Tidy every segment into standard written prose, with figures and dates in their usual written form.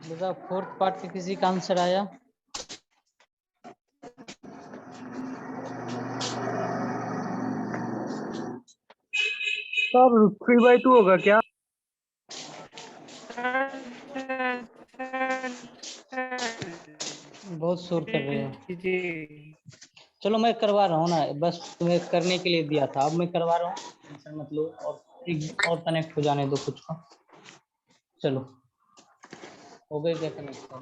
बेटा fourth part के किसी का आंसर आया? सर 3/2 होगा क्या? बहुत शोर कर रहे हो। जी चलो मैं करवा रहा हूँ ना, बस तुम्हें करने के लिए दिया था, अब मैं करवा रहा हूँ, टेंशन मत लो। और कनेक्ट हो जाने दो कुछ का। चलो हो गए क्या कनेक्ट?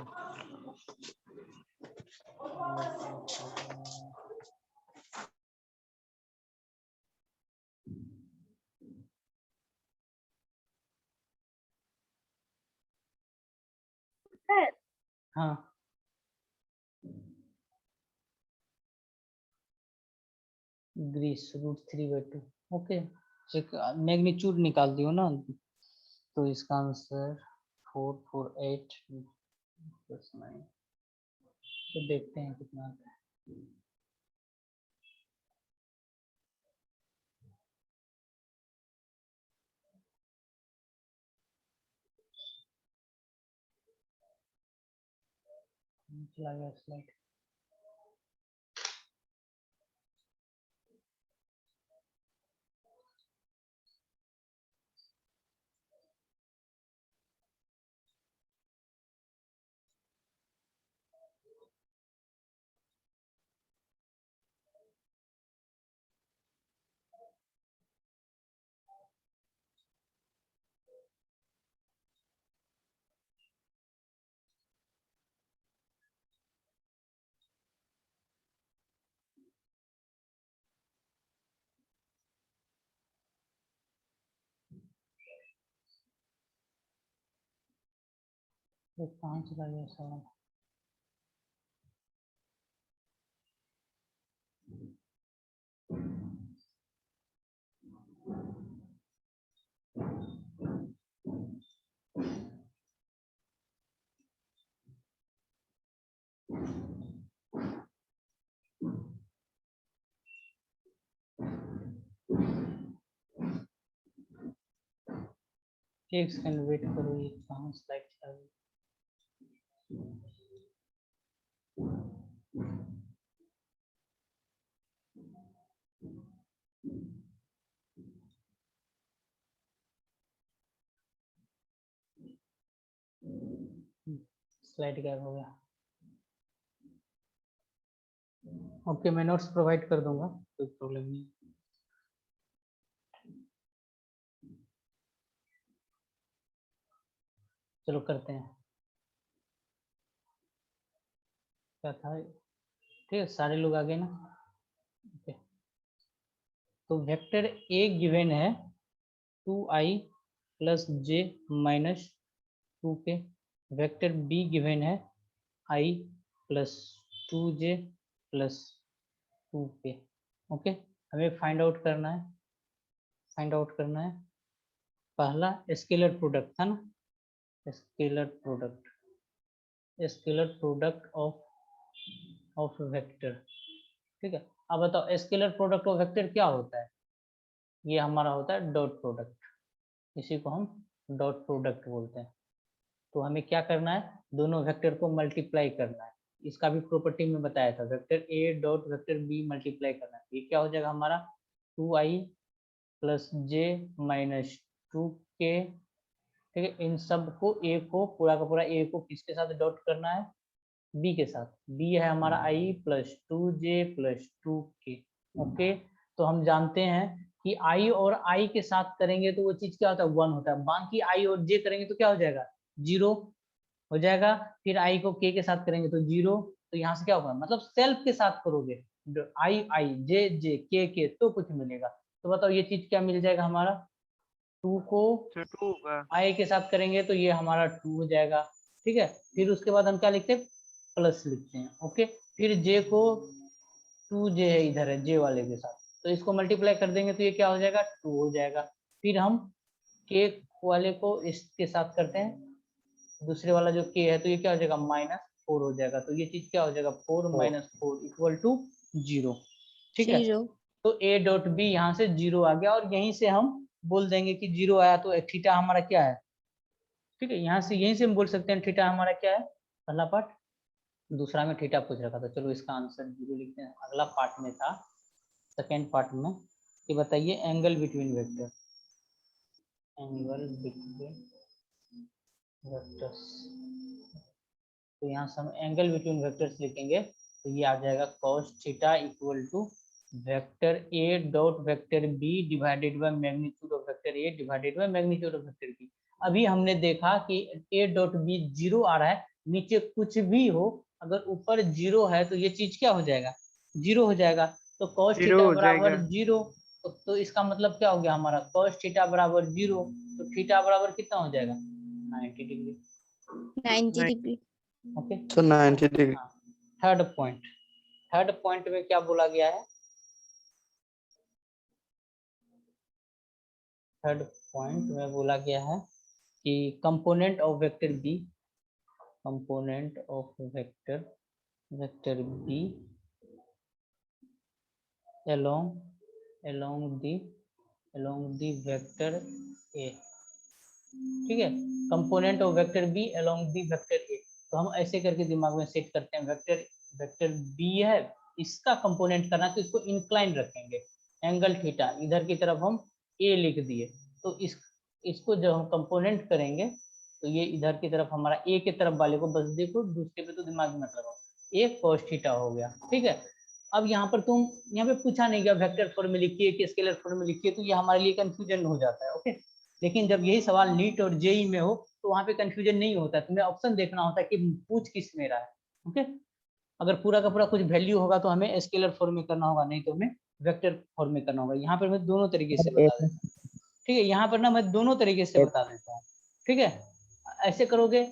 हाँ ग्रीस √3/2। ओके, एक मैग्नीट्यूड निकाल दियो ना, तो इसका आंसर 448+9। तो देखते हैं कितना आता है। चला गया स्लाइड। तो कहाँ चला गया सवाल? एक सेकंड वेट करो, ये कहाँ स्लाइड चला गया? स्लाइड गायब हो गया। ओके, मैं नोट्स प्रोवाइड कर दूंगा, कोई प्रॉब्लम नहीं। चलो करते हैं। क्या था? ठीक है, सारे लोग आ गए ना? ओके, तो वेक्टर ए गिवन है 2i + j - 2k। Vector be given है i + 2j + 2k। ओके, हमें फाइंड आउट करना है। पहला स्केलर प्रोडक्ट था ना, स्केलर प्रोडक्ट ऑफ वेक्टर। ठीक है, अब बताओ स्केलर प्रोडक्ट ऑफ वेक्टर क्या होता है? ये हमारा होता है डॉट प्रोडक्ट, इसी को हम डॉट प्रोडक्ट बोलते हैं। तो हमें क्या करना है, दोनों वेक्टर को मल्टीप्लाई करना है। इसका भी प्रॉपर्टी में बताया था, vector A dot vector B multiply करना है। ये क्या हो जाएगा हमारा 2i + j - 2k। ठीक है, इन सब को ए को पूरा का पूरा ए को किसके साथ डॉट करना है? बी के साथ। बी है हमारा i + 2j + 2k। ओके, तो हम जानते हैं कि i और i के साथ करेंगे तो वो चीज क्या होता है, 1 होता है। बाकी i और j करेंगे तो क्या हो जाएगा, 0 हो जाएगा। फिर i को k के साथ करेंगे तो 0। तो यहाँ से क्या होगा, मतलब सेल्फ के साथ करोगे, i j j k तो कुछ मिलेगा। तो बताओ ये चीज क्या मिल जाएगा हमारा, 2 को 2 का i के साथ करेंगे तो ये हमारा 2 हो जाएगा। ठीक है, फिर उसके बाद हम क्या लिखते हैं, प्लस लिखते हैं। ओके, फिर j को 2j है इधर है, j वाले के साथ, तो इसको मल्टीप्लाई कर देंगे तो ये क्या हो जाएगा, 2 हो जाएगा। फिर हम k वाले को इसके साथ करते हैं, दूसरे वाला जो k है, तो ये क्या हो जाएगा, -4 हो जाएगा। तो ये चीज क्या हो जाएगा, 4 - 4 = 0। ठीक है, तो a डॉट बी यहाँ से 0 आ गया, और यहीं से हम बोल देंगे कि 0 आया तो थीटा हमारा क्या है, ठीक है, यहाँ से यहीं से हम बोल सकते हैं थीटा हमारा क्या है, पहला पार्ट। दूसरा में थीटा पूछ रखा था, चलो इसका आंसर 0 लिखते हैं। अगला पार्ट में था, सेकेंड पार्ट में, कि बताइए angle between vector, angle between vectors. तो यहाँ से हम एंगल बिटवीन वेक्टर्स लिखेंगे, तो ये आ जाएगा cos theta equal to vector A dot vector B divided by magnitude of vector A divided by magnitude of vector B. अभी हमने देखा कि ए डॉट बी 0 आ रहा है, नीचे कुछ भी हो, अगर ऊपर 0 है तो ये चीज क्या हो जाएगा, 0 हो जाएगा। तो cos 0 थीटा हो बराबर जाएगा। 0, तो इसका मतलब क्या हो गया हमारा, cos थीटा बराबर 0, तो थीटा बराबर कितना हो जाएगा, 90 डिग्री। 90 डिग्री। ओके, तो 90 डिग्री। हाँ। थर्ड पॉइंट, थर्ड पॉइंट में क्या बोला गया है, थर्ड पॉइंट में बोला गया है कि component of vector B, component of vector vector B along the vector A. ठीक है, component of vector B along the vector A. तो हम ऐसे करके दिमाग में सेट करते हैं, वेक्टर बी है, इसका कंपोनेंट करना, तो इसको इंक्लाइन रखेंगे, एंगल थीटा, इधर की तरफ हम ए लिख दिए। तो इसको जब हम कंपोनेंट करेंगे तो ये इधर की तरफ हमारा ए की तरफ वाले को बस देखो, दूसरे पे तो दिमाग में मत लगाओ, ए cos थीटा हो गया। ठीक है, अब यहाँ पर तुम, यहाँ पे पूछा नहीं गया वेक्टर फॉर्म में लिखिए कि स्केलर फॉर्म में लिखिए, तो ये हमारे लिए कंफ्यूजन हो जाता है। ओके, लेकिन जब यही सवाल नीट और जेई में हो तो वहाँ पे कंफ्यूजन नहीं होता, तुम्हें ऑप्शन देखना होता है कि पूछ किस में रहा है। ओके, अगर पूरा का पूरा कुछ वैल्यू होगा तो हमें स्केलर फॉर्म में करना होगा, नहीं तो हमें वेक्टर फॉर्म में करना होगा। यहाँ पर मैं दोनों तरीके से बता देता हूँ। ठीक है, यहाँ पर ना मैं दोनों तरीके से बता देता हूँ। ठीक है, ऐसे करोगे,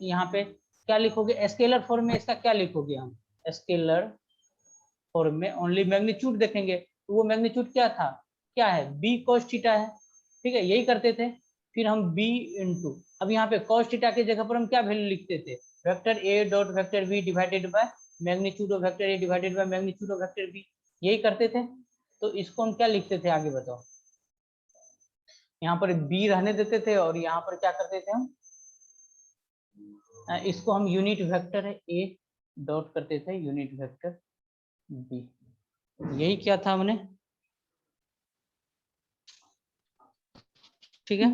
यहाँ पे क्या लिखोगे, स्केलर फॉर्म में इसका क्या लिखोगे, हम स्केलर फॉर्म में ओनली मैग्नीट्यूड देखेंगे, तो वो मैग्नीट्यूड क्या था, क्या है, b cos थीटा है। ठीक है, यही करते थे। फिर हम b इंटू, अब यहाँ पे cos थीटा की जगह पर हम क्या वैल्यू लिखते थे, vector a dot vector b divided by magnitude of vector a divided by magnitude of vector b, यही करते थे। तो इसको हम क्या लिखते थे, आगे बताओ। यहाँ पर b रहने देते थे और यहाँ पर क्या करते थे हम, इसको हम यूनिट वेक्टर है a डॉट करते थे यूनिट वेक्टर b, यही क्या था हमने। ठीक है,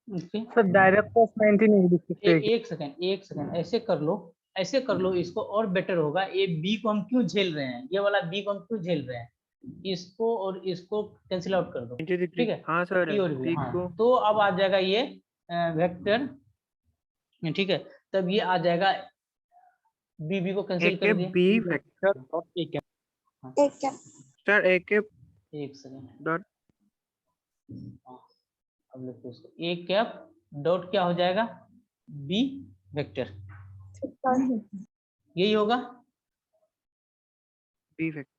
ओके, सर डायरेक्ट cos 90 नहीं लिख सकते। एक सेकंड ऐसे कर लो, ऐसे कर लो, इसको और बेटर होगा। ये बी को हम क्यों झेल रहे हैं, ये वाला बी को हम क्यों झेल रहे हैं, इसको और इसको कैंसिल आउट कर दो। 90 डिग्री। ठीक है, हाँ सर, बी और बी, बी हाँ, को तो अब आ जाएगा ये वेक्टर। ठीक है, तब ये आ जाएगा, बी को कैंसिल एक कर दिए। B vector dot A cap. एक क्या? सर ए के एक सेकंड, डॉट अब लिखो इसको, ए कैप डॉट क्या हो जाएगा, बी वेक्टर, यही होगा, बी वेक्टर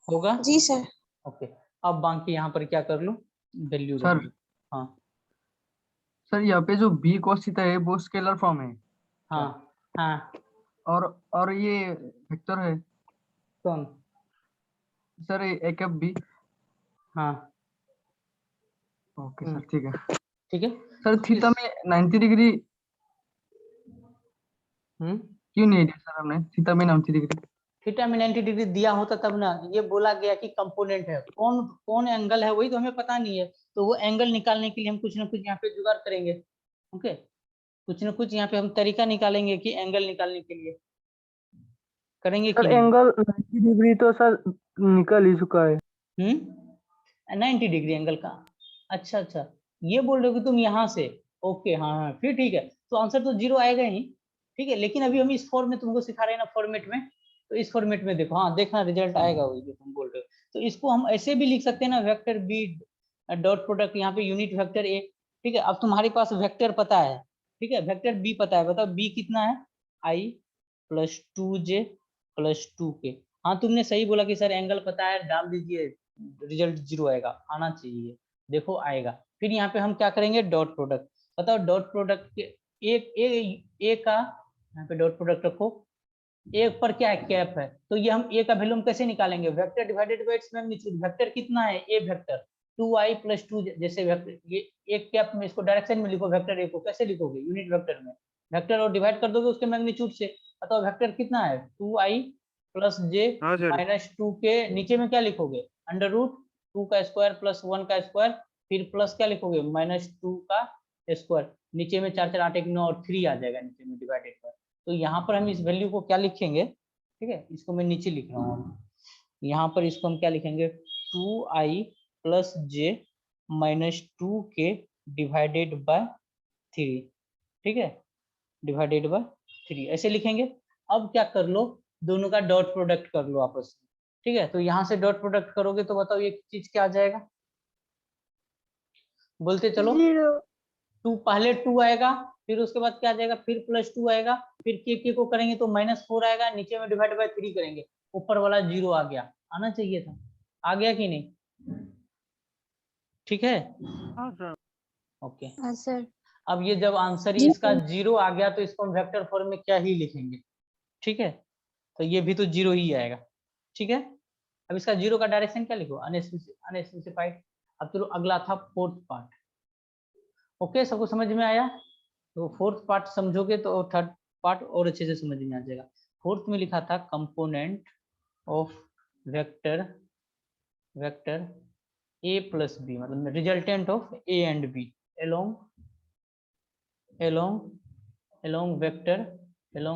होगा। जी सर। ओके, अब बाकी यहाँ पर क्या कर लो, वैल्यू सर रख लो। हाँ सर यहाँ पे जो बी cos थीटा है वो स्केलर फॉर्म है, हाँ हाँ, और ये वेक्टर है कौन, सर, ए कैप बी। हाँ ओके सर, ठीक है। ठीक है। सर तो थीटा में 90 डिग्री हम्म, क्यों नहीं दिया सर हमने, थीटा में 90 डिग्री। थीटा में 90 डिग्री दिया होता तब ना, ये बोला गया कि कंपोनेंट है, कौन कौन एंगल है वही तो हमें पता नहीं है, तो वो एंगल निकालने के लिए हम कुछ ना कुछ यहाँ पे जुगाड़ करेंगे। ओके, कुछ ना कुछ यहाँ पे हम तरीका निकालेंगे कि एंगल निकालने के लिए, करेंगे कि सर नहीं। एंगल 90 डिग्री तो सर निकल ही चुका है। 90 डिग्री एंगल का, अच्छा अच्छा, ये बोल रहे हो कि तुम यहाँ से, ओके हाँ हाँ, फिर ठीक है, तो आंसर तो 0 आएगा ही। ठीक है, लेकिन अभी हम इस फॉर्म में तुमको सिखा रहे हैं ना, फॉर्मेट में, तो इस फॉर्मेट में देखो, हाँ देखना रिजल्ट आएगा वही जो तुम बोल रहे हो। तो इसको हम ऐसे भी लिख सकते हैं ना, वेक्टर बी डॉट प्रोडक्ट, यहाँ पे यूनिट वेक्टर ए। ठीक है, अब तुम्हारे पास वेक्टर पता है, ठीक है, वेक्टर बी पता है, बताओ बी कितना है, आई प्लस 2j प्लस 2k। हाँ तुमने सही बोला कि सर एंगल पता है, डाल दीजिए, रिजल्ट 0 आएगा, आना चाहिए, देखो आएगा। फिर यहाँ पे हम क्या करेंगे, डॉट प्रोडक्ट, बताओ डॉट प्रोडक्ट के ए का, यहाँ पे डॉट प्रोडक्ट रखो, एक पर क्या है, कैप है, तो ये हम ए का वैल्यू हम कैसे निकालेंगे, vector divided by its magnitude, vector कितना है, ए वेक्टर, 2i प्लस 2, जैसे वेक्टर ये एक कैप में इसको डायरेक्शन में लिखो, वेक्टर ए को कैसे लिखोगे, यूनिट वेक्टर में वेक्टर और डिवाइड कर दोगे उसके मैग्नीट्यूड से। अतः वेक्टर कितना है 2i प्लस j हाँ सर। माइनस 2 के नीचे में क्या लिखोगे अंडर रूट 2 का स्क्वायर प्लस 1 का स्क्वायर, फिर प्लस क्या लिखोगे माइनस 2 का स्क्वायर, नीचे में 4 4 8 1 9 और 3 आ जाएगा नीचे में डिवाइडेड पर। तो यहाँ पर हम इस वैल्यू को क्या लिखेंगे, ठीक है, इसको मैं नीचे लिख रहा हूँ, यहाँ पर इसको हम क्या लिखेंगे 2i प्लस j माइनस 2 के डिवाइडेड बाय 3, ठीक है, डिवाइडेड बाय 3 ऐसे लिखेंगे। अब क्या कर लो, दोनों का डॉट प्रोडक्ट कर लो आपस में, ठीक है। तो यहाँ से डॉट प्रोडक्ट करोगे तो बताओ ये चीज क्या आ जाएगा, बोलते चलो। 2 पहले 2 आएगा, फिर उसके बाद क्या आ जाएगा, फिर प्लस 2 आएगा, फिर के को करेंगे तो -4 आएगा, नीचे में डिवाइड बाय 3 करेंगे, ऊपर वाला 0 आ गया, आना चाहिए था, आ गया कि नहीं, ठीक है। हाँ सर। ओके, हाँ सर। अब ये जब आंसर ही जी इसका सर। 0 आ गया तो इसको हम वेक्टर फॉर्म में क्या ही लिखेंगे, ठीक है, तो ये भी तो 0 ही आएगा, ठीक है। अब इसका 0 का डायरेक्शन क्या लिखो अनस्पेसिफाइड। अब चलो अगला था फोर्थ पार्ट, ओके सबको समझ में आया। तो फोर्थ पार्ट समझोगे तो थर्ड पार्ट और अच्छे से समझ में आ जाएगा। फोर्थ में लिखा था component of vector a plus B, मतलब resultant of a and b along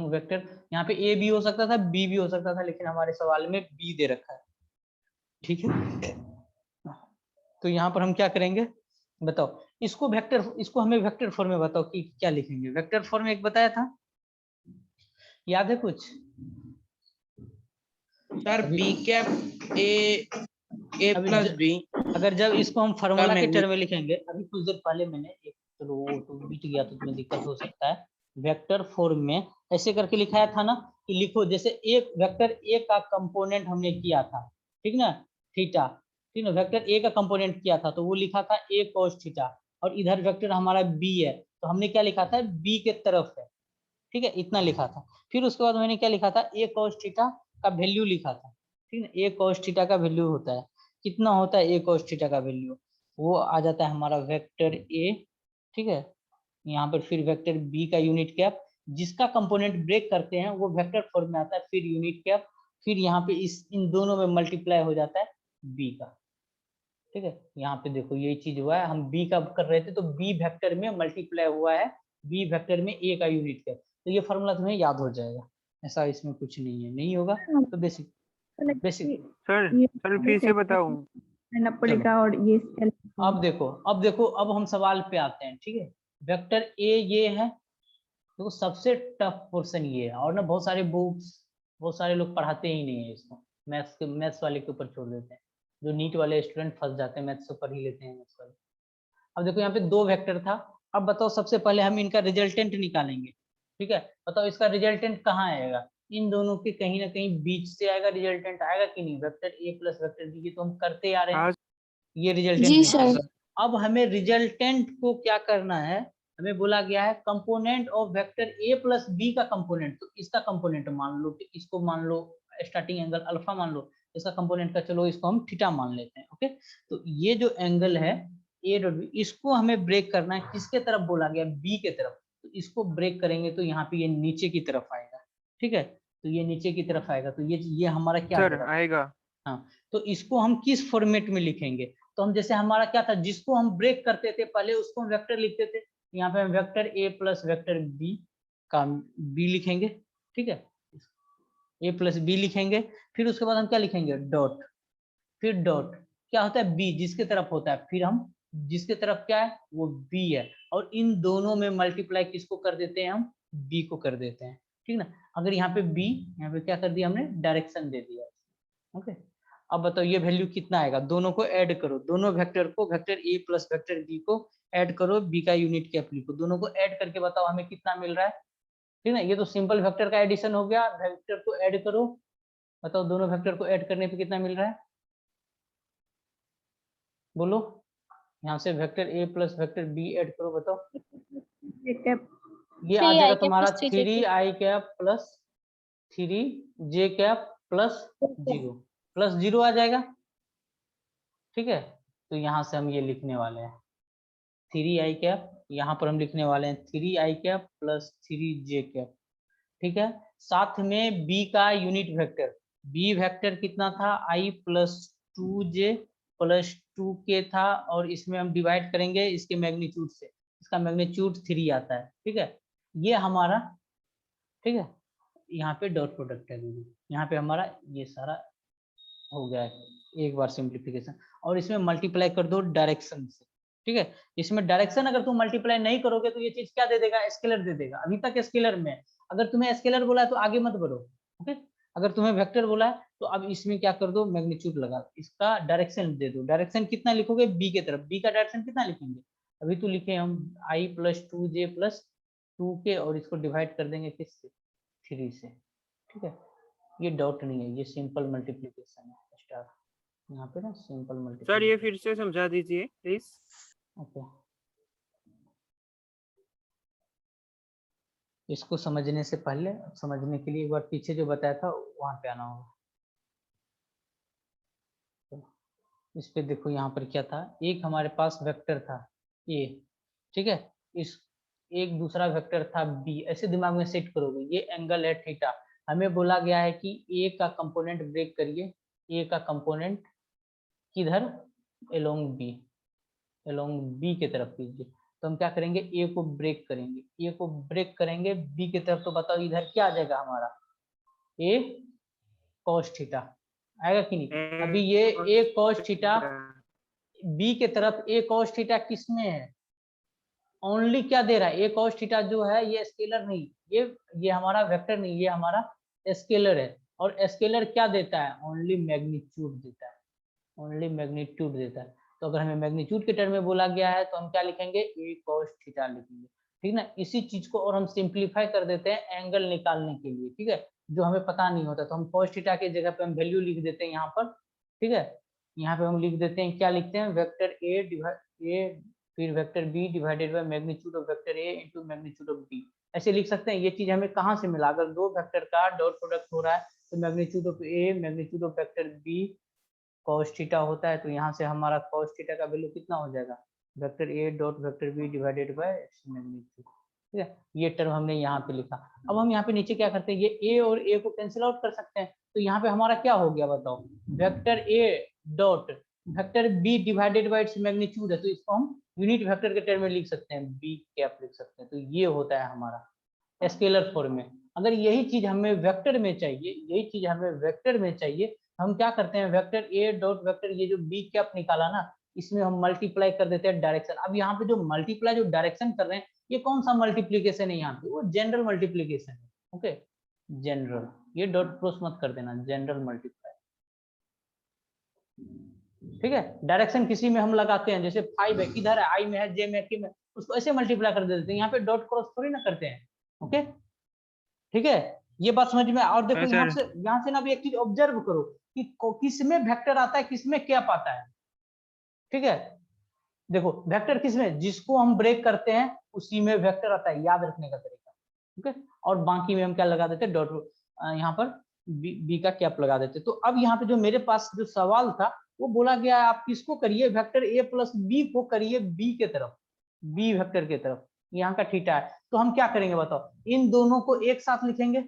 vector. यहाँ पे a भी हो सकता था b भी हो सकता था, लेकिन हमारे सवाल में b दे रखा है, ठीक है। तो यहाँ पर हम क्या करेंगे बताओ, इसको हमें वेक्टर फॉर्म में बताओ कि क्या लिखेंगे। वेक्टर फॉर्म में एक बताया था, याद है कुछ sir B cap A plus B. अगर जब इसको हम फार्मूला के मैग्नीट्यूड टर्म में लिखेंगे, अभी कुछ देर पहले मैंने एक, चलो वो तो बीत गया तो तुम्हें दिक्कत हो सकता है, वेक्टर फॉर्म में ऐसे करके लिखाया था ना कि लिखो, जैसे एक वेक्टर ए का कंपोनेंट हमने किया था, ठीक ना, थीटा, ठीक ना, वेक्टर ए का कंपोनेंट किया था तो वो लिखा था ए cos थीटा, और इधर वेक्टर हमारा बी है तो हमने क्या लिखा था बी के तरफ है, ठीक है, इतना लिखा था। फिर उसके बाद मैंने क्या लिखा था ए cos थीटा का वैल्यू लिखा था, ठीक है, ए cos थीटा का वैल्यू होता है, कितना होता है ए cos थीटा का वैल्यू, वो आ जाता है हमारा वेक्टर ए, ठीक है, यहाँ पर फिर वेक्टर बी का यूनिट कैप, जिसका कंपोनेंट ब्रेक करते हैं वो वेक्टर फॉर्म में आता है, फिर यूनिट कैप, फिर यहाँ पे इन दोनों में मल्टीप्लाई हो जाता है बी का, ठीक है। यहाँ पे देखो यही चीज हुआ है, हम बी का कर रहे थे तो बी वेक्टर में मल्टीप्लाई हुआ है बी वेक्टर में ए का यूनिट कैप, तो ये फॉर्मूला तुम्हें याद हो जाएगा, ऐसा इसमें कुछ नहीं है, नहीं होगा तो बेसिक सर फिर से बताऊं। पड़ेगा और ये अब देखो अब हम सवाल पे आते हैं, ठीक है। वेक्टर ए ये है, तो सबसे टफ पोर्शन ये है, और ना बहुत सारे लोग पढ़ाते ही नहीं है इसको, मैथ्स वाले के ऊपर छोड़ देते हैं, जो नीट वाले स्टूडेंट फंस जाते हैं मैथ्स ऊपर ही लेते हैं मैथ्स वाले। अब देखो यहाँ पे 2 वेक्टर था, अब बताओ सबसे पहले हम इनका रिजल्टेंट निकालेंगे, ठीक है, बताओ इसका रिजल्टेंट कहाँ आएगा, इन दोनों के कहीं ना कहीं बीच से आएगा, रिजल्टेंट आएगा कि नहीं, vector A plus vector B, तो हम करते आ रहे हैं, ये रिजल्टेंट जी निकालना। सर। अब हमें रिजल्टेंट को क्या करना है, हमें बोला गया है component of vector A plus B का कंपोनेंट, तो इसका कंपोनेंट मान लो, इसको मान लो स्टार्टिंग एंगल अल्फा मान लो, इसका कंपोनेंट का चलो इसको हम थीटा मान लेते हैं, ओके। तो ये जो एंगल है ए डॉट बी, इसको हमें ब्रेक करना है, किसके तरफ बोला गया बी के तरफ, तो इसको ब्रेक करेंगे तो यहाँ पे ये नीचे की तरफ आएगा, ठीक है, तो ये नीचे की तरफ आएगा, तो ये हमारा क्या सर आएगा। हाँ, तो इसको हम किस फॉर्मेट में लिखेंगे, तो हम जैसे हमारा क्या था, जिसको हम ब्रेक करते थे पहले उसको हम वेक्टर लिखते थे, यहाँ पे हम vector A plus vector B का बी लिखेंगे, ठीक है, ए प्लस बी लिखेंगे, फिर उसके बाद हम क्या लिखेंगे डॉट, फिर डॉट क्या होता है बी जिसके तरफ होता है, फिर हम जिसके तरफ क्या है वो बी है, और इन दोनों में मल्टीप्लाई किसको कर देते हैं हम बी को कर देते हैं, ठीक ना। अगर यहाँ पे बी, यहाँ पे क्या कर दिया हमने डायरेक्शन दे दिया, ओके। अब बताओ ये वैल्यू कितना आएगा, दोनों को ऐड करो, दोनों वेक्टर को, vector A plus vector B को ऐड करो, बी का यूनिट कैप लिखो, दोनों को ऐड करके बताओ हमें कितना मिल रहा है, ठीक है। ये तो सिंपल वेक्टर का एडिशन हो गया, वेक्टर को ऐड करो, बताओ दोनों वेक्टर को ऐड करने पे कितना मिल रहा है, बोलो, यहाँ से vector A plus vector B add करो, बताओ ये आ जाएगा तुम्हारा 3i cap plus 3j cap plus 0 आ जाएगा, ठीक है, तो यहाँ से हम ये लिखने वाले हैं 3i कैप, यहाँ पर हम लिखने वाले हैं 3i cap plus 3j cap. ठीक है, साथ में b का यूनिट वेक्टर, b वेक्टर कितना था i plus 2j plus 2k था, और इसमें हम डिवाइड करेंगे इसके मैग्नीट्यूड से, इसका मैग्नीट्यूड 3 आता है। ठीक है, ये हमारा, ठीक है, यहाँ पे डॉट प्रोडक्ट है, यहाँ पे हमारा ये सारा हो गया है एक बार सिंप्लीफिकेशन, और इसमें मल्टीप्लाई कर दो डायरेक्शन से। ठीक है, इसमें डायरेक्शन अगर तुम मल्टीप्लाई नहीं करोगे तो ये चीज क्या दे देगा, स्केलर दे देगा। अभी तक स्केलर में, अगर तुम्हें स्केलर बोला है तो आगे मत बढ़ो। ओके, अगर तुम्हें वेक्टर बोला है तो अब इसमें क्या कर दो, मैग्नीट्यूड लगा, इसका डायरेक्शन दे दो। डायरेक्शन कितना लिखोगे, बी के तरफ, बी का डायरेक्शन कितना लिखेंगे, अभी तो लिखे हम i plus 2j plus 2k, और इसको डिवाइड कर देंगे किससे, 3 से। ठीक है, ये डॉट नहीं है, ये सिंपल मल्टीप्लिकेशन है स्टार, यहाँ पे ना सिंपल मल्टीप्लिकेशन। सर ये फिर से समझा दीजिए प्लीज। ओके, इसको समझने से पहले, समझने के लिए एक बार पीछे जो बताया था वहां पे आना होगा। इस पे देखो, यहाँ पर क्या था, एक हमारे पास वेक्टर था ए, ठीक है, इस एक दूसरा वेक्टर था बी, ऐसे दिमाग में सेट करोगे। ये एंगल है थीटा, हमें बोला गया है कि ए का कंपोनेंट ब्रेक करिए, ए का कंपोनेंट किधर, एलोंग बी, एलोंग बी के तरफ कीजिए। तो हम क्या करेंगे, ए को ब्रेक करेंगे, ए को ब्रेक करेंगे बी की तरफ। तो बताओ इधर क्या आ जाएगा हमारा, ए कॉस थीटा आएगा कि नहीं। अभी ये ए कॉस थीटा बी के तरफ, ए कॉस थीटा किस में है, ओनली क्या दे रहा है, ए कॉस थीटा जो है ये स्केलर नहीं, ये हमारा वेक्टर नहीं, ये हमारा स्केलर है। और स्केलर क्या देता है, ओनली मैग्नीट्यूड देता है, ओनली मैग्नीट्यूड देता है। तो अगर हमें मैग्नीट्यूड के टर्म में बोला गया है तो हम क्या लिखेंगे, ए कॉस थीटा लिखेंगे। ठीक ना, इसी चीज को और हम सिंप्लीफाई कर देते हैं एंगल निकालने के लिए। ठीक है, जो हमें पता नहीं होता तो हम कॉस थीटा की जगह पे हम वैल्यू लिख देते हैं यहाँ पर। ठीक है, यहाँ पे हम लिख देते हैं, क्या लिखते हैं, वेक्टर ए फिर vector B divided by magnitude of vector A into magnitude of B, ऐसे लिख सकते हैं। ये चीज हमें कहाँ से मिला, अगर दो वेक्टर का डॉट प्रोडक्ट हो रहा है तो magnitude of A magnitude of vector B cos theta होता है। तो यहाँ से हमारा cos थीटा का वैल्यू कितना हो जाएगा, vector A dot vector B divided by magnitude. ठीक है, ये टर्म हमने यहाँ पे लिखा। अब हम यहाँ पे नीचे क्या करते हैं, ये ए और ए को कैंसिल आउट कर सकते हैं। तो यहाँ पे हमारा क्या हो गया बताओ, vector A dot vector B divided by its magnitude है, तो इसको हम यूनिट वेक्टर के टर्म में लिख सकते हैं, बी कैप लिख सकते हैं। तो ये होता है हमारा स्केलर फॉर्म में। अगर यही चीज हमें वेक्टर में चाहिए, यही चीज हमें वेक्टर में चाहिए, हम क्या करते हैं, वेक्टर ए डॉट वेक्टर ये जो बी कैप निकाला ना, इसमें हम मल्टीप्लाई कर देते हैं डायरेक्शन। अब यहाँ पे जो मल्टीप्लाई जो डायरेक्शन कर रहे हैं, ये कौन सा मल्टीप्लीकेशन है, यहाँ पे वो जनरल मल्टीप्लीकेशन है। ओके, जनरल, ये डॉट क्रॉस मत कर देना, जनरल मल्टीप्लाई। ठीक है, डायरेक्शन किसी में हम लगाते हैं, जैसे 5 है, किधर है, आई में है, जे में है, कि में, उसको ऐसे मल्टीप्लाई कर देते हैं। यहाँ पे डॉट क्रॉस थोड़ी ना करते हैं। ओके, ठीक है, ये बात समझ में। और देखो यहाँ से ना भी एक चीज ऑब्जर्व करो कि किस में वेक्टर आता है, किस में कैप आता है। ठीक है, देखो वेक्टर किस में, जिसको हम ब्रेक करते हैं उसी में वेक्टर आता है, याद रखने का तरीका। ठीक है, और बाकी में हम क्या लगा देते हैं, डॉट, यहाँ पर बी का कैप लगा देते। तो अब यहाँ पे जो मेरे पास जो सवाल था वो बोला गया है, आप किसको करिए, वेक्टर ए प्लस बी को करिए बी के तरफ, बी वेक्टर के तरफ, यहाँ का थीटा है। तो हम क्या करेंगे बताओ, इन दोनों को एक साथ लिखेंगे,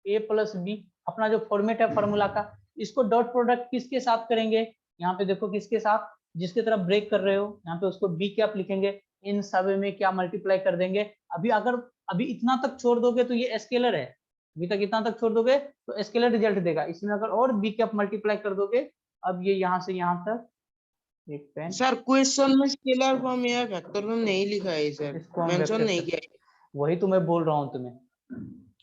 ए प्लस बी, अपना जो फॉर्मेट है फॉर्मूला का। इसको डॉट प्रोडक्ट किसके साथ करेंगे, यहाँ पे देखो किसके साथ, जिसके तरफ ब्रेक कर रहे हो, यहाँ पे उसको बी कैप लिखेंगे, इन सब में क्या मल्टीप्लाई कर देंगे। अभी इतना तक छोड़ दोगे तो ये स्केलर है, अभी तक इतना तक छोड़ दोगे तो स्केलर रिजल्ट देगा। इसमें अगर और बी कैप मल्टीप्लाई कर दोगे, अब ये यहाँ से यहाँ तक एक पेन। सर क्वेश्चन में स्केलर फॉर्म या वेक्टर फॉर्म नहीं लिखा है सर, मेंशन नहीं किया है। वही तो मैं बोल रहा हूँ तुम्हें,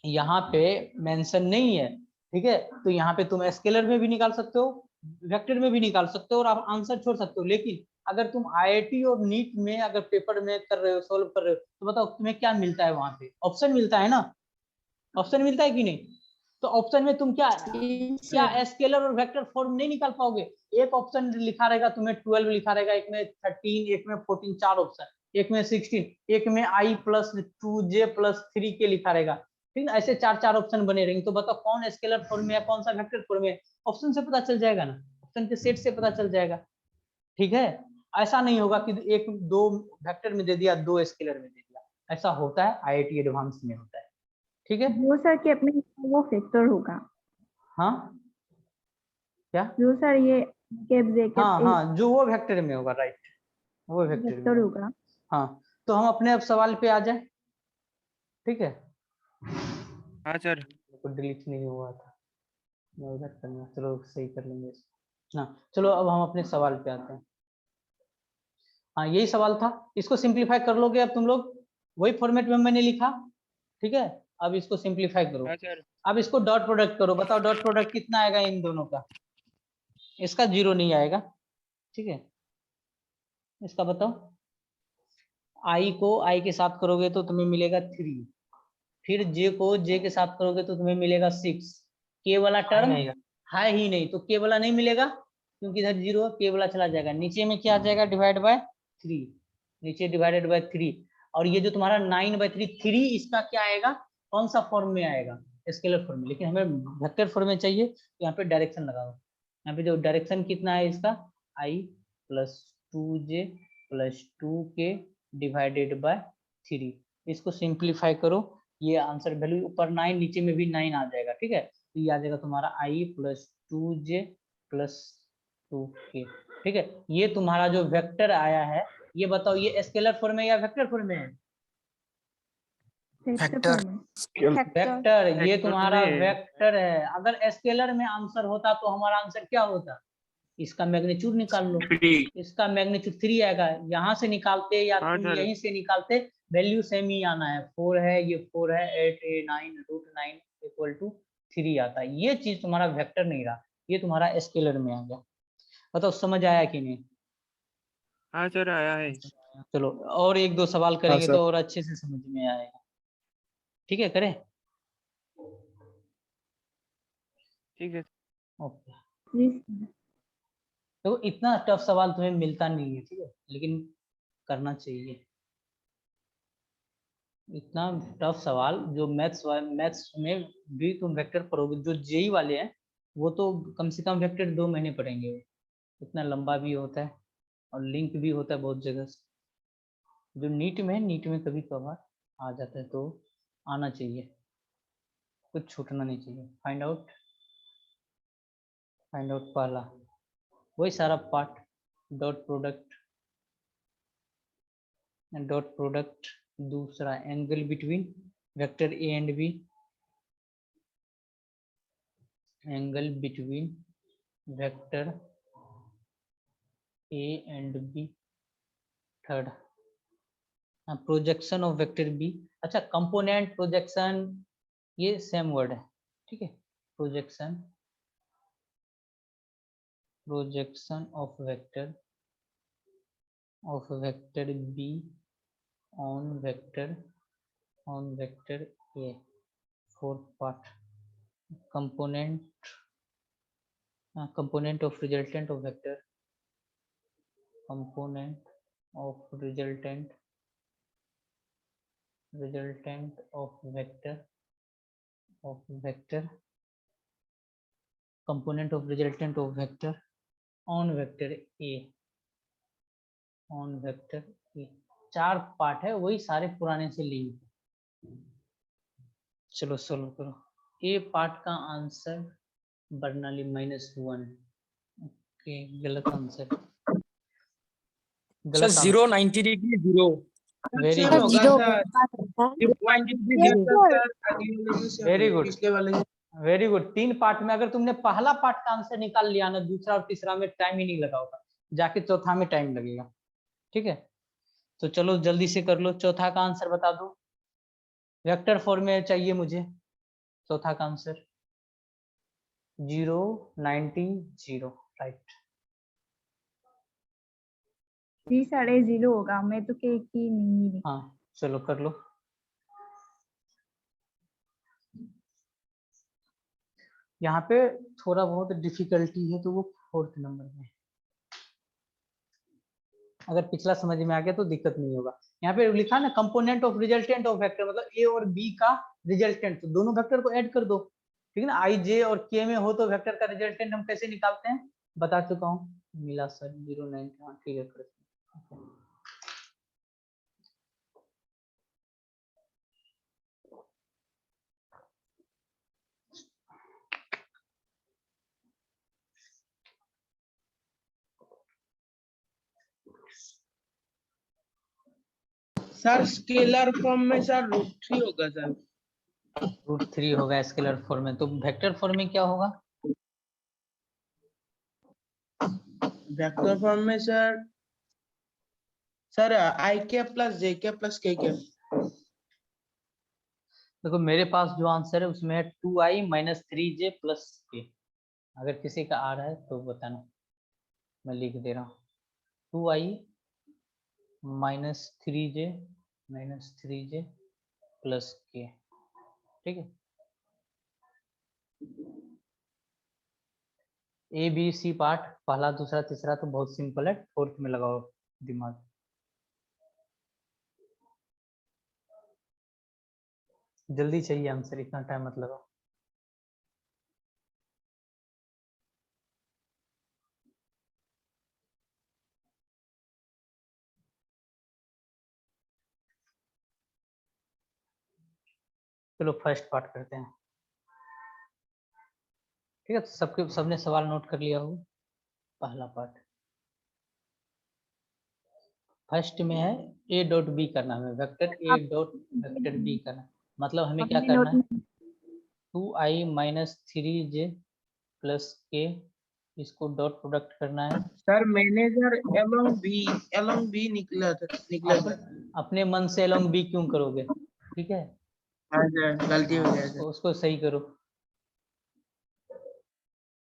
यहाँ पे मेंशन नहीं है। ठीक है, तो यहाँ पे तुम स्केलर में भी निकाल सकते हो, वेक्टर में भी निकाल सकते हो, और आप आंसर छोड़ सकते हो। लेकिन अगर तुम आईआईटी और नीट में अगर पेपर में कर रहे हो, सोल्व कर रहे हो, तो बताओ तुम्हें क्या मिलता है, वहां पे ऑप्शन मिलता है ना, ऑप्शन मिलता है कि नहीं। तो ऑप्शन में तुम क्या स्केलर और वेक्टर फॉर्म नहीं निकाल पाओगे। एक ऑप्शन लिखा रहेगा तुम्हें 12 लिखा रहेगा, एक में 13, एक में 14, 4 ऑप्शन, एक में 16, एक में i plus 2j plus 3k लिखा रहेगा। ठीक है, ऐसे 4 ऑप्शन बने रहेंगे। तो बताओ कौन स्केलर फॉर्म में है, कौन सा वेक्टर फॉर्म में है, ऑप्शन से पता चल जाएगा ना, ऑप्शन के सेट से पता चल जाएगा। ठीक है, ऐसा नहीं होगा कि एक दो वेक्टर में दे दिया, दो स्केलर में दे दिया, ऐसा होता है IIT एडवांस में होता है, ठीक है। वो सर कि अपने वो फैक्टर होगा। हाँ क्या? जो सर ये हाँ, जो वो वेक्टर में होगा, राइट, वो वेक्टर में फैक्टर होगा। हाँ, तो हम अपने अब सवाल पे आ जाए, ठीक है। हाँ सर। तो डिलीट नहीं हुआ था, मैं उधर करना, चलो सही कर लेंगे इसको। हाँ चलो, अब हम अपने सवाल पे आते हैं। हाँ यही सवाल था, इसको सिंप्लीफाई कर लोगे अब तुम लोग, वही फॉर्मेट में मैंने लिखा, ठीक है। अब इसको सिंप्लीफाई करो, हाँ सर। अब इसको डॉट प्रोडक्ट करो, बताओ डॉट प्रोडक्ट कितना आएगा इन दोनों का? इसका 0 नहीं आएगा, ठीक है। इसका बताओ, I को I के साथ करोगे तो तुम्हें मिलेगा 3, फिर J को J के साथ करोगे तो तुम्हें मिलेगा 6, K वाला टर्म है ही नहीं, तो K वाला नहीं मिलेगा क्योंकि इधर 0 है, K वाला चला जाएगा, नीचे में क्या आ जाएगा, डिवाइड बाय 3, नीचे डिवाइडेड बाय 3, और ये जो तुम्हारा 9/3 3 इसका क्या आएगा, कौन सा फॉर्म में आएगा, स्केलर फॉर्म में, लेकिन हमें वेक्टर फॉर्म में चाहिए, तो यहाँ पे डायरेक्शन लगाओ, यहाँ पे जो डायरेक्शन कितना है इसका, I + 2J + 2K divided by 3, इसको सिंप्लीफाई करो, ये आंसर वैल्यू ऊपर 9 नीचे में भी 9 आ जाएगा, ठीक है। तो ये आ जाएगा तुम्हारा I + 2J + 2K, ठीक है। ये तुम्हारा जो वेक्टर आया है, ये बताओ ये स्केलर फॉर्म में या वेक्टर फॉर्म में है? फैक्टर। वेक्टर, ये वेक्टर तुम्हारा में। वेक्टर है, अगर स्केलर में आंसर होता तो हमारा आंसर क्या होता, इसका मैग्नीट्यूड निकाल लो, 3। इसका मैग्नीट्यूड 3 आएगा, यहाँ से निकालते या हाँ तुम सर। यहीं से निकालते, वैल्यू सेम ही आना है, 4 है, ये 4 है, 8 a 9 √9 = 3 आता है, ये चीज तुम्हारा वेक्टर नहीं रहा, ये तुम्हारा स्केलर में आ गया। बताओ समझ आया कि नहीं? हाँ सर आया है। चलो और एक दो सवाल करेंगे सर। तो और अच्छे से समझ में आएगा, ठीक है, करें? ठीक है। ओके, तो इतना टफ सवाल तुम्हें मिलता नहीं है, ठीक है, लेकिन करना चाहिए। इतना टफ सवाल जो मैथ्स में भी तुम वेक्टर पढ़ोगे, जो जेई वाले हैं वो तो कम से कम वेक्टर 2 महीने पढ़ेंगे, इतना लंबा भी होता है और लिंक भी होता है बहुत जगह से। जो नीट में कभी कभार आ जाता है, तो आना चाहिए, कुछ छूटना नहीं चाहिए। फाइंड आउट पहला वही सारा पार्ट, डॉट प्रोडक्ट, दूसरा angle between vector A and B, angle between vector A and B, third projection of vector B. अच्छा, कंपोनेंट प्रोजेक्शन ये सेम वर्ड है, ठीक है। Projection of vector B on vector A, fourth part component of resultant of vector, component of resultant of vector component of resultant of vector on vector a, चार part है, वही सारे पुराने से लिंक। चलो सोल्व करो। ए पार्ट का answer Bernoulli -1, okay गलत answer, sir 0 90 degree 0 very sir, good, होगा वेरी गुड, पिछले वाले वेरी गुड। 3 पार्ट में अगर तुमने पहला पार्ट का आंसर निकाल लिया ना, दूसरा और तीसरा में टाइम ही नहीं लगा होगा, जाके चौथा में टाइम लगेगा, ठीक है। तो चलो जल्दी से कर लो, चौथा का आंसर बता दो, वेक्टर फॉर्म में चाहिए मुझे चौथा का आंसर। 0 90 0, राइट। 3 साढ़े 0 होगा, मैं तो के की नहीं। हाँ चलो कर लो। यहाँ पे थोड़ा बहुत डिफिकल्टी है, तो वो 4th नंबर में। अगर पिछला समझ में आ गया तो दिक्कत नहीं होगा। यहाँ पे लिखा ना component of resultant of vector, मतलब ए और बी का रिजल्टेंट, तो दोनों वेक्टर को ऐड कर दो, ठीक है ना। आई जे और के में हो तो वेक्टर का रिजल्टेंट हम कैसे निकालते हैं, बता चुका हूँ, मिला सर 0 9, हाँ ठीक है। सर स्केलर फॉर्म में सर √3 होगा सर। √3 होगा स्केलर फॉर्म में, तो वेक्टर फॉर्म में क्या होगा? वेक्टर फॉर्म में सर आई के प्लस जे के प्लस के के। देखो मेरे पास जो आंसर है उसमें है 2i - 3j + k। अगर किसी का आ रहा है तो बताना, मैं लिख दे रहा हूँ। 2i - 3j + k, ठीक है। ए बी सी पार्ट पहला दूसरा तीसरा तो बहुत सिंपल है, फोर्थ में लगाओ दिमाग। जल्दी चाहिए आंसर, इतना टाइम मत लगाओ। चलो फर्स्ट पार्ट करते हैं, ठीक है। तो सबने सवाल नोट कर लिया हो। पहला पार्ट फर्स्ट में है a डॉट b करना है, vector a dot vector b करना। मतलब हमें क्या अपने करना नोट है, 2i - 3j + k, इसको डॉट प्रोडक्ट करना है। सर मैंने सर एलोंग बी निकला था। अपने मन से along b क्यों करोगे, ठीक है। हाँ सर, गलती हो गया सर। उसको सही करो,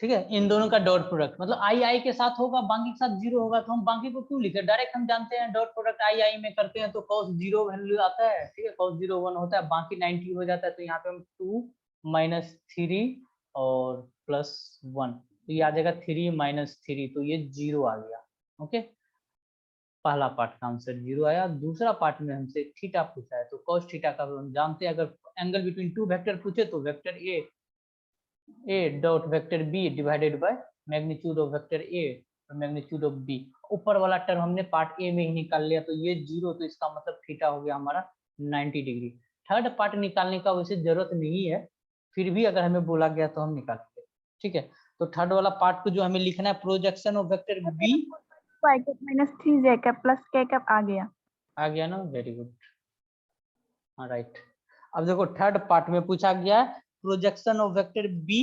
ठीक है। इन दोनों का डॉट प्रोडक्ट मतलब आई के साथ होगा, बाकी के साथ जीरो होगा, तो हम बाकी को क्यों लिखे, डायरेक्ट हम जानते हैं डॉट प्रोडक्ट आई में करते हैं तो cos 0 वैल्यू आता है, ठीक है। cos 0 1 होता है, बाकी 90 हो जाता है। तो यहाँ पे हम 2 - 3 और +1, तो ये आ जाएगा 3 - 3, तो ये 0 आ गया। ओके, पहला पार्ट का आंसर 0 आया। दूसरा पार्ट में हमसे थीटा पूछा है, तो cos थीटा का हम जानते हैं। अगर एंगल बिटवीन टू वेक्टर पूछे तो vector a dot vector b divided by magnitude of vector a और मैग्नीट्यूड ऑफ b। ऊपर वाला टर्म हमने पार्ट ए में ही निकाल लिया, तो ये 0, तो इसका मतलब थीटा हो गया हमारा 90 डिग्री। थर्ड पार्ट निकालने का वैसे जरूरत नहीं है, फिर भी अगर हमें बोला गया तो हम निकालेंगे, ठीक है। तो थर्ड वाला पार्ट को जो हमें लिखना है, projection of vector b। y - 3j + k आ गया। आ गया ना, वेरी गुड, हाँ राइट। अब देखो थर्ड पार्ट में पूछा गया है projection of vector B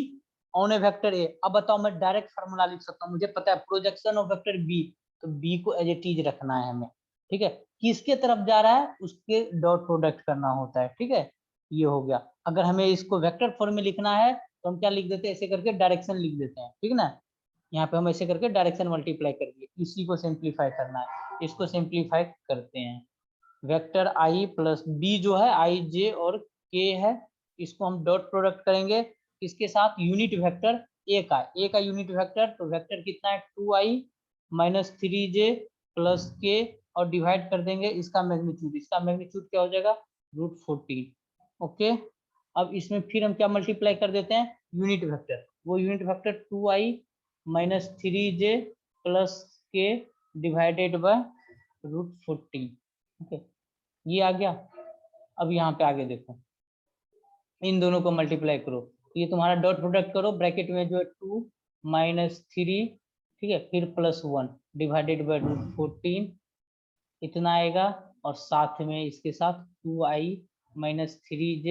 on A vector A. अब बताओ, मैं डायरेक्ट फार्मूला लिख सकता हूँ, मुझे पता है प्रोजेक्शन ऑफ वेक्टर बी, तो बी को एज इट इज रखना है हमें, ठीक है। किसके तरफ जा रहा है उसके डॉट प्रोडक्ट करना होता है, ठीक है। ये हो गया। अगर हमें इसको वेक्टर फॉर्म में लिखना है तो हम क्या लिख देते हैं, ऐसे करके डायरेक्शन लिख देते हैं, ठीक है ना। यहाँ पे हम ऐसे करके डायरेक्शन मल्टीप्लाई कर दिए, इसी को सिंप्लीफाई करना है, इसको सिंप्लीफाई करते हैं। वेक्टर i + b जो है i j और k है, इसको हम डॉट प्रोडक्ट करेंगे किसके साथ, यूनिट वेक्टर a का यूनिट वेक्टर। तो वेक्टर कितना है 2i - 3j + k और डिवाइड कर देंगे इसका मैग्नीट्यूड। इसका मैग्नीट्यूड क्या हो जाएगा, √14। ओके, अब इसमें फिर हम क्या मल्टीप्लाई कर देते हैं, यूनिट वेक्टर। वो unit vector 2i - 3j + k divided by √14। Okay, ये आ गया। अब यहाँ पे आगे देखो, इन दोनों को मल्टीप्लाई करो, ये तुम्हारा डॉट प्रोडक्ट करो, ब्रैकेट में जो है 2 - 3, ठीक है, फिर +1 डिवाइडेड बाय √14, इतना आएगा। और साथ में इसके साथ 2i - 3j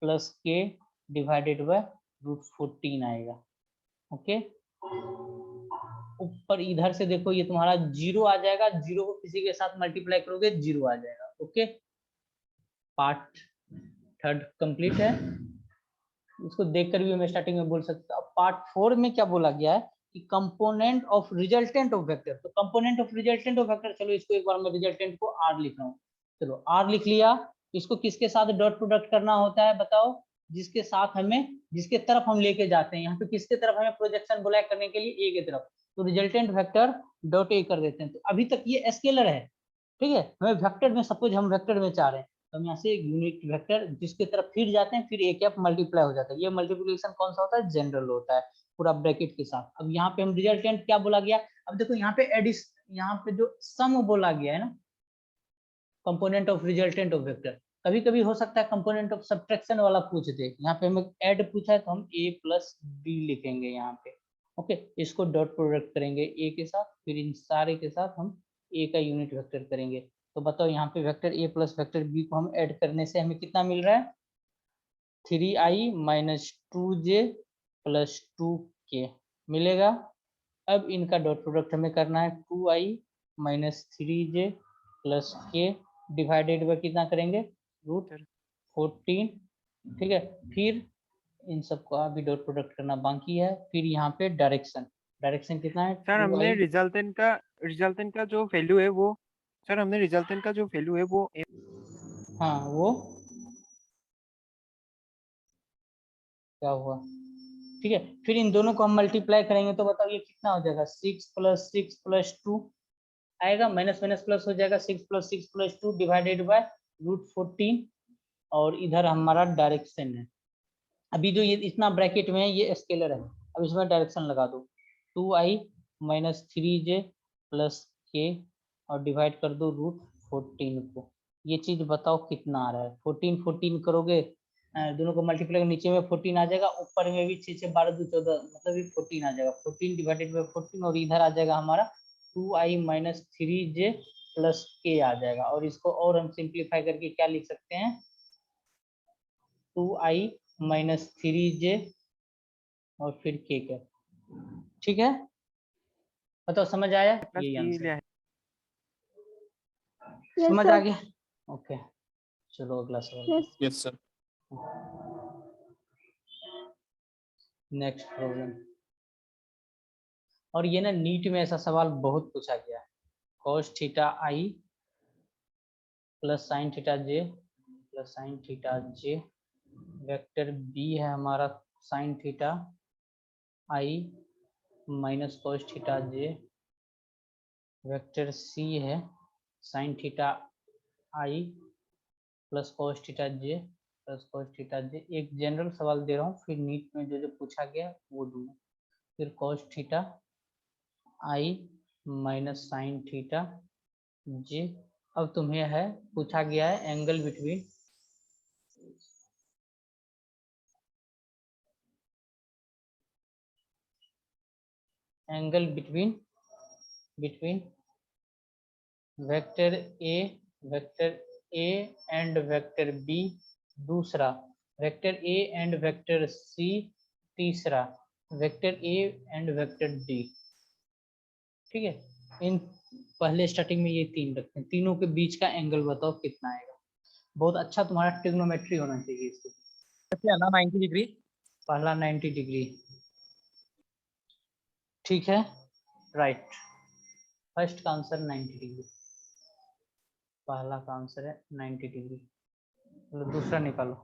+ k divided by √14 आएगा। ओके, ऊपर इधर से देखो, ये तुम्हारा 0 आ जाएगा, 0 को किसी के साथ मल्टीप्लाई करोगे 0 आ जाएगा। ओके, पार्ट थर्ड कंप्लीट है, इसको देखकर भी मैं स्टार्टिंग में बोल सकता हूँ। पार्ट 4 में क्या बोला गया है कि component of resultant of vector. तो component of resultant of vector, चलो इसको एक बार मैं रिजल्टेंट को r लिख रहा हूँ। चलो r लिख लिया, इसको किसके साथ डॉट प्रोडक्ट करना होता है बताओ, जिसके साथ हमें, जिसके तरफ हम लेके जाते हैं। यहाँ पे किसके तरफ हमें प्रोजेक्शन बोला करने के लिए, a के तरफ, तो रिजल्टेंट वेक्टर डॉट a कर देते हैं। तो अभी तक ये स्केलर है, ठीक है। हमें वेक्टर में, सपोज हम वेक्टर में चाह रहे हैं, तो हम यहाँ से यूनिट वेक्टर जिसके तरफ फिर जाते हैं, फिर एक मल्टीप्लाई हो जाता है। ये मल्टीप्लिकेशन कौन सा होता है, जनरल होता है, पूरा ब्रैकेट के साथ। अब यहाँ पे हम रिजल्टेंट क्या बोला गया, अब देखो यहाँ पे एडिस, यहाँ पे जो सम बोला गया है ना, component of resultant of vector. कभी कभी हो सकता है कंपोनेंट ऑफ सब्ट्रैक्शन वाला पूछ दे, यहाँ पे हमें ऐड पूछा है तो हम a + b लिखेंगे यहाँ पे। ओके, इसको डॉट प्रोडक्ट करेंगे a के साथ, फिर इन सारे के साथ हम a का यूनिट वेक्टर करेंगे। तो बताओ यहाँ पे vector A plus vector B को हम ऐड करने से हमें कितना मिल रहा है, 3i minus 2j plus 2k मिलेगा। अब इनका डॉट प्रोडक्ट हमें करना है, 2i minus 3j plus k divided by कितना करेंगे, √14। ठीक है, फिर इन सबको अभी डॉट प्रोडक्ट करना बाकी है। फिर यहाँ पे डायरेक्शन कितना है, सर हमने 2i। रिजल्टेंट का जो वैल्यू है वो, सर हमने रिजल्टेंट का जो वैल्यू है वो हाँ वो क्या हुआ, ठीक है। फिर इन दोनों को हम मल्टीप्लाई करेंगे तो बताओ ये कितना हो जाएगा, 6 + 6 + 2 आएगा, माइनस माइनस प्लस हो जाएगा, 6 + 6 + 2 डिवाइडेड बाय √14। और इधर हमारा डायरेक्शन है। अभी जो ये इतना ब्रैकेट में है ये स्केलर है, अब इसमें डायरेक्शन लगा दो, 2i minus 3j plus k और डिवाइड कर दो √14 को। ये चीज बताओ कितना आ रहा है, 14 14 करोगे, दोनों को मल्टीप्लाई नीचे में 14 आ जाएगा, ऊपर में भी 6 6 12 2 14, मतलब ये 14 आ जाएगा, 14 डिवाइडेड बाय 14। और इधर आ जाएगा हमारा 2i minus 3j plus k आ जाएगा। और इसको और हम सिंप्लीफाई करके क्या लिख सकते हैं, 2i माइनस 3j और फिर k का। ठीक है, बताओ समझ आया, यही आंसर लिया है। समझ आ गया। ओके चलो अगला सवाल। Yes, sir. Next problem. और ये ना नीट में ऐसा सवाल बहुत पूछा गया है, cos theta i plus sin theta j plus sin theta j, vector b है हमारा sin theta i minus cos theta j, vector c है sin theta i plus cos theta j plus cos theta j। एक general सवाल दे रहा हूँ, फिर NEET में जो जो पूछा गया वो दूंगा। फिर cos theta i minus sin theta j। अब तुम्हें है पूछा गया है angle between vector a and vector b दूसरा, vector a and vector c तीसरा, vector a and vector d। ठीक है, इन पहले स्टार्टिंग में ये तीन रखते हैं, तीनों के बीच का एंगल बताओ कितना आएगा। बहुत अच्छा तुम्हारा ट्रिग्नोमेट्री होना चाहिए इसके। क्या ना 90 डिग्री। पहला 90 डिग्री, ठीक है, राइट। फर्स्ट का आंसर 90 डिग्री, पहला का आंसर है 90 डिग्री। चलो दूसरा निकालो।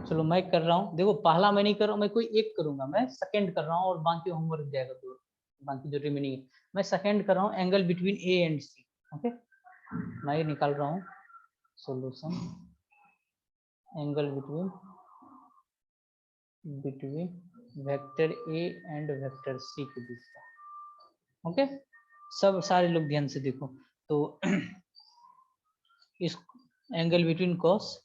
चलो मैं कर रहा हूँ, देखो पहला मैं नहीं कर रहा हूँ, मैं कोई एक करूंगा, मैं सेकंड कर रहा हूँ और बाकी होमवर्क जाएगा दो, बाकी जो रिमेनिंग है मैं सेकंड कर रहा हूँ। Angle between A and C, okay मैं ये निकाल रहा हूँ solution. Angle between vector A and vector C के बीच का, ओके सब सारे लोग ध्यान से देखो। तो इस angle between cos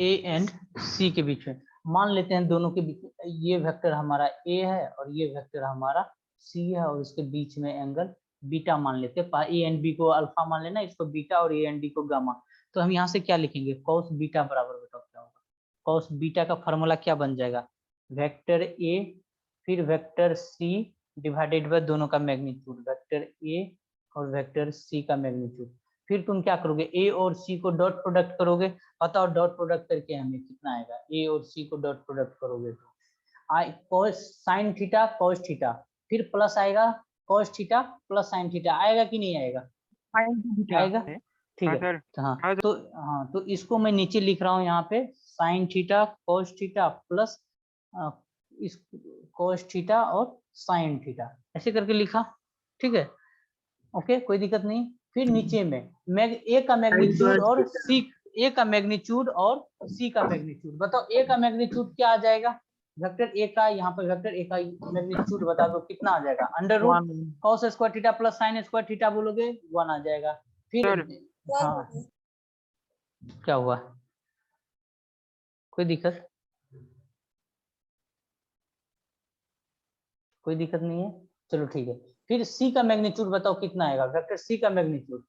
A and C के बीच में मान लेते हैं, दोनों के बीच ये वेक्टर हमारा ए है और ये वेक्टर हमारा सी है, और इसके बीच में एंगल बीटा मान लेते हैं। ए एंड बी को अल्फा मान लेना, इसको बीटा, और ए एंड डी को गामा। तो हम यहाँ से क्या लिखेंगे, कॉस बीटा बराबर, बताओ क्या होगा, कॉस बीटा का फॉर्मूला क्या बन जाएगा, वेक्टर ए फिर वेक्टर सी डिवाइडेड बाय दोनों का मैग्नीट्यूड, वेक्टर ए और वेक्टर सी का मैग्नीट्यूड। फिर तुम क्या करोगे, ए और सी को डॉट प्रोडक्ट करोगे, बताओ डॉट प्रोडक्ट करके हमें कितना आएगा, ए और सी को डॉट प्रोडक्ट करोगे तो आई cos sin theta cos theta, फिर प्लस आएगा cos theta plus sin theta, आएगा कि नहीं आएगा, आएगा, ठीक हाँ है। सर। हाँ तो इसको मैं नीचे लिख रहा हूँ यहाँ पे sin theta cos theta plus इस cos थीटा और sin थीटा, ऐसे करके लिखा, ठीक है, ओके कोई दिक्कत नहीं। फिर नीचे में ए का मैग्नीट्यूड और सी, ए का मैग्नीट्यूड और सी का मैग्नीट्यूड, बताओ ए का मैग्नीट्यूड क्या आ जाएगा, वेक्टर ए का यहाँ पर वेक्टर ए का मैग्नीट्यूड बता दो कितना आ जाएगा, under root cos square theta plus sin square theta बोलोगे 1 आ जाएगा। फिर हाँ क्या हुआ, कोई दिक्कत नहीं है, चलो ठीक है। फिर सी का मैग्नीट्यूड बताओ कितना आएगा, वेक्टर सी का magnitude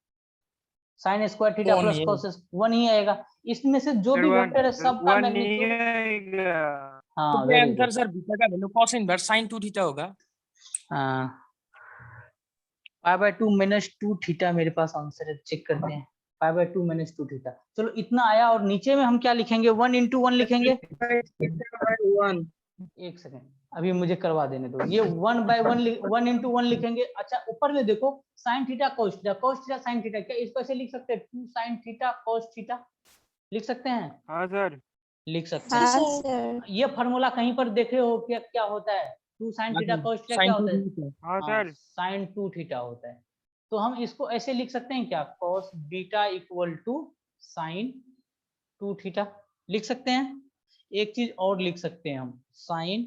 sin square theta plus cos 1 ही आएगा। इसमें से जो भी वेक्टर है सबका मैग्नीट्यूड हाँ very answer good sir beta का value cos inverse sin 2 theta होगा। पाई बाय 2 माइनस 2 थीटा मेरे पास आंसर है, चेक करते हैं। पाई बाय 2 माइनस 2 थीटा, चलो इतना आया। और नीचे में हम क्या लिखेंगे, 1 into 1 लिखेंगे। एक सेकेंड अभी मुझे करवा देने दो, ये 1 into 1 लिखेंगे। अच्छा ऊपर में देखो sin theta cos theta sin theta, क्या इसको ऐसे लिख सकते हैं 2 sin थीटा cos थीटा, लिख सकते हैं? हाँ सर लिख सकते हैं। ये फार्मूला कहीं पर देखे हो क्या, क्या होता है 2 sin थीटा cos थीटा क्या होता है? हाँ सर sin 2 थीटा होता है। तो हम इसको ऐसे लिख सकते हैं क्या, cos beta equal to sin 2 theta, लिख सकते हैं। एक चीज और लिख सकते हैं हम sin,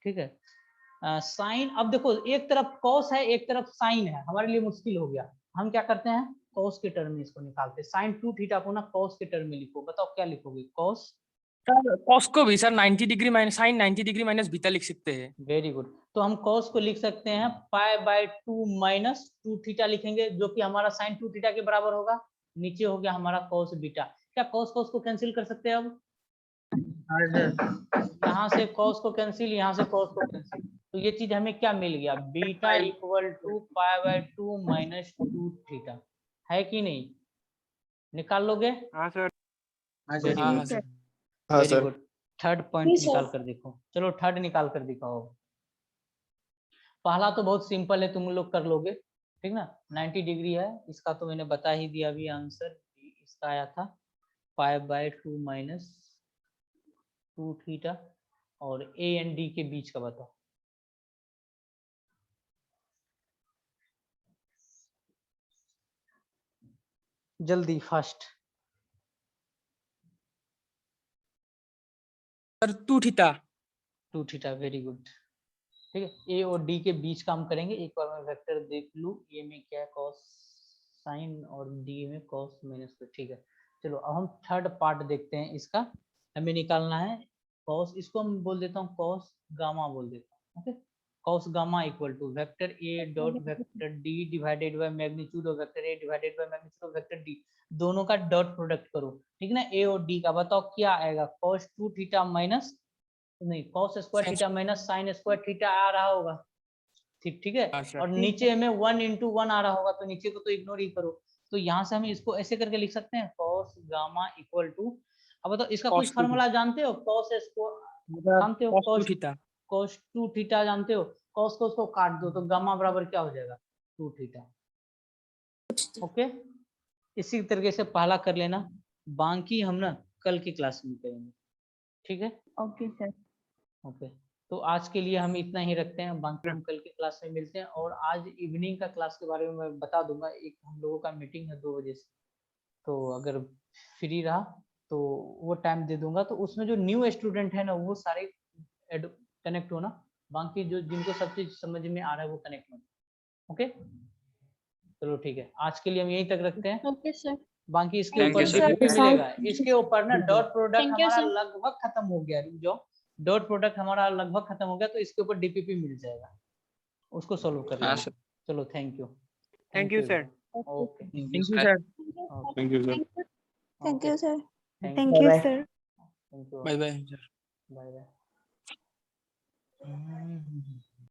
ठीक है साइन। अब देखो एक तरफ cos है एक तरफ sin है, हमारे लिए मुश्किल हो गया। हम क्या करते हैं cos के टर्म में इसको निकालते हैं। sin 2 थीटा को ना cos के टर्म में लिखो, बताओ क्या लिखोगे, cos। सर cos को भी sir 90 degree minus sin 90 degree minus beta लिख सकते हैं। वेरी गुड, तो हम cos को लिख सकते हैं पाई बाय 2 माइनस 2 थीटा लिखेंगे, जो कि हमारा sin 2 थीटा के बराबर होगा। नीचे हो गया हमारा cos बीटा। क्या cos को कैंसिल कर सकते हैं अब? यहाँ से cos को कैंसिल, यहाँ से cos को कैंसिल, तो ये चीज हमें क्या मिल गया, beta equal to pi by 2 minus 2 theta, है कि नहीं? निकाल लोगे? हाँ सर वेरी हाँ good sir very good. Third point निकाल कर देखो, चलो थर्ड निकाल कर दिखाओ। पहला तो बहुत सिंपल है, तुम लोग कर लोगे, ठीक ना। 90 डिग्री है, इसका तो मैंने बता ही दिया अभी आंसर। इसका आया था पाई बाय 2 माइनस 2 थीटा, और ए एंड डी के बीच का बताओ। जल्दी fast. Sir 2 theta 2 theta, very good, ठीक है। ए और डी के बीच का हम करेंगे। एक बार मैं वेक्टर देख लूं, ए में क्या है cos साइन और डी में cos माइनस, ठीक है। चलो अब हम थर्ड पार्ट देखते हैं। इसका हमें निकालना है cos, इसको हम बोल देता हूँ cos गामा बोल देता हूँ, okay. cos gamma equal to vector A dot vector D divided by magnitude of vector A divided by magnitude of vector D, दोनों का डॉट प्रोडक्ट करो, ठीक ना। ए और डी का बताओ क्या आएगा, cos 2 थीटा माइनस नहीं cos square theta minus sin square theta आ रहा होगा, ठीक है। और नीचे में 1 into 1 आ रहा होगा, तो नीचे को तो इग्नोर ही करो। तो यहाँ से हम इसको ऐसे करके लिख सकते हैं cos गामा इक्वल टू, अब बताओ इसका कुछ फार्मूला जानते हो, cos स्क्वायर जानते हो, cos 2 थीटा cos 2 थीटा जानते हो, cos को उसको काट दो तो गामा बराबर क्या हो जाएगा 2 थीटा, ओके। इसी तरीके से पहला कर लेना, बाकी हम ना कल की क्लास में करेंगे, ठीक है। Okay sir. ओके तो आज के लिए हम इतना ही रखते हैं, बाकी हम कल की क्लास में मिलते हैं। और आज इवनिंग का क्लास के बारे में मैं बता दूंगा, एक हम लोगों का मीटिंग है 2 बजे से, तो अगर फ्री रहा तो वो टाइम दे दूंगा। तो उसमें जो न्यू स्टूडेंट है ना वो सारे कनेक्ट होना, बाकी जो जिनको सब चीज समझ में आ रहा है वो कनेक्ट होना, ओके। चलो ठीक है, आज के लिए हम यहीं तक रखते हैं। Okay sir. बाकी इसके Thank ऊपर you, sir. DPP मिलेगा, इसके ऊपर ना डॉट प्रोडक्ट Thank you, हमारा sir. लगभग खत्म हो गया, जो डॉट प्रोडक्ट हमारा लगभग खत्म हो गया, तो इसके ऊपर DPP मिल जाएगा, उसको सॉल्व कर हाँ लेना। सर चलो thank you thank you sir okay thank you sir thank you sir. Thank you, sir. Thank Thank you, sir. You bye bye sir bye bye.